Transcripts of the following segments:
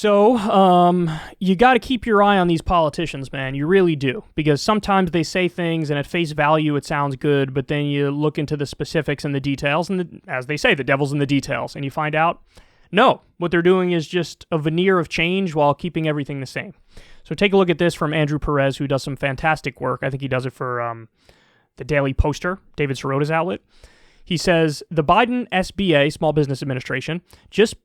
So, you got to keep your eye on these politicians, man. You really do. Because sometimes they say things and at face value it sounds good, but then you look into the specifics and the details, and as they say, the devil's in the details, and you find out, no, what they're doing is just a veneer of change while keeping everything the same. So take a look at this from Andrew Perez, who does some fantastic work. I think he does it for the Daily Poster, David Sirota's outlet. He says, the Biden SBA, Small Business Administration, just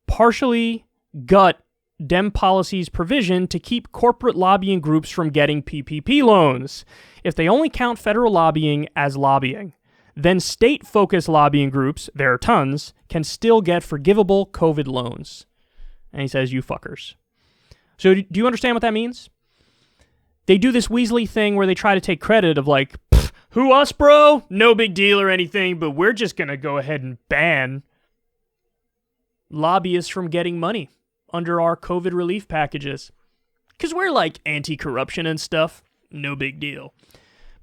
partially gut Dem policy's provision to keep corporate lobbying groups from getting PPP loans. If they only count federal lobbying as lobbying, then state-focused lobbying groups, there are tons, can still get forgivable COVID loans. And he says, you fuckers. So do you understand what that means? They do this Weasley thing where they try to take credit of like, who us, bro? No big deal or anything, but we're just going to go ahead and ban lobbyists from getting money under our COVID relief packages. Because we're like anti-corruption and stuff. No big deal.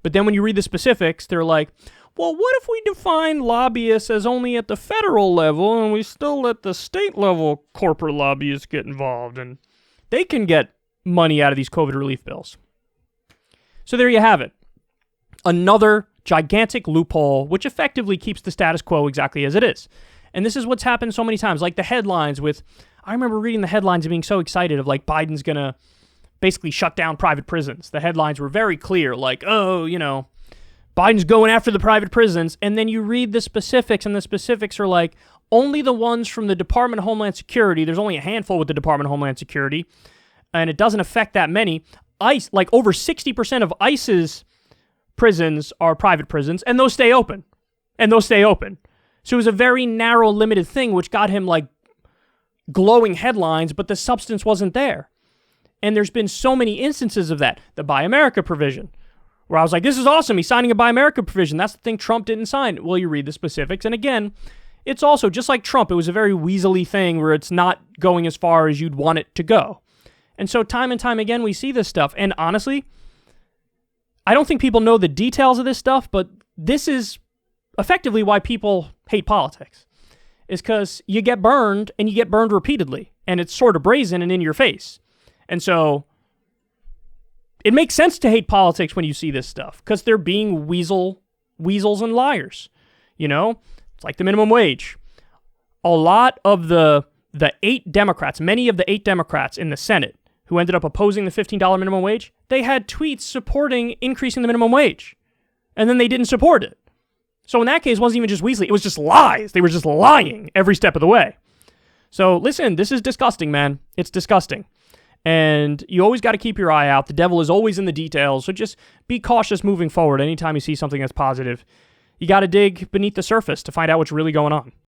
But then when you read the specifics, they're like, well, what if we define lobbyists as only at the federal level and we still let the state level corporate lobbyists get involved and they can get money out of these COVID relief bills? So there you have it. Another gigantic loophole, which effectively keeps the status quo exactly as it is. And this is what's happened so many times. Like the headlines with, I remember reading the headlines and being so excited of like Biden's going to basically shut down private prisons. The headlines were very clear, like, oh, you know, Biden's going after the private prisons. And then you read the specifics, and the specifics are like, only the ones from the Department of Homeland Security. There's only a handful with the Department of Homeland Security, and it doesn't affect that many. ICE, like over 60% of ICE's prisons are private prisons, and those stay open. So it was a very narrow, limited thing, which got him like glowing headlines, but the substance wasn't there. And there's been so many instances of that. The Buy America provision, where I was like, this is awesome. He's signing a Buy America provision. That's the thing Trump didn't sign. Well, you read the specifics. And again, it's also, just like Trump, it was a very weaselly thing where it's not going as far as you'd want it to go. And so time and time again, we see this stuff. And honestly, I don't think people know the details of this stuff, but this is effectively why people hate politics. Is because you get burned, and you get burned repeatedly, and it's sort of brazen and in your face. And so it makes sense to hate politics when you see this stuff, because they're being weasels and liars. You know, it's like the minimum wage. A lot of the 8 Democrats, many of the 8 Democrats in the Senate who ended up opposing the $15 minimum wage, they had tweets supporting increasing the minimum wage, and then they didn't support it. So in that case, it wasn't even just Weasley. It was just lies. They were just lying every step of the way. So listen, this is disgusting, man. It's disgusting. And you always got to keep your eye out. The devil is always in the details. So just be cautious moving forward. Anytime you see something that's positive, you got to dig beneath the surface to find out what's really going on.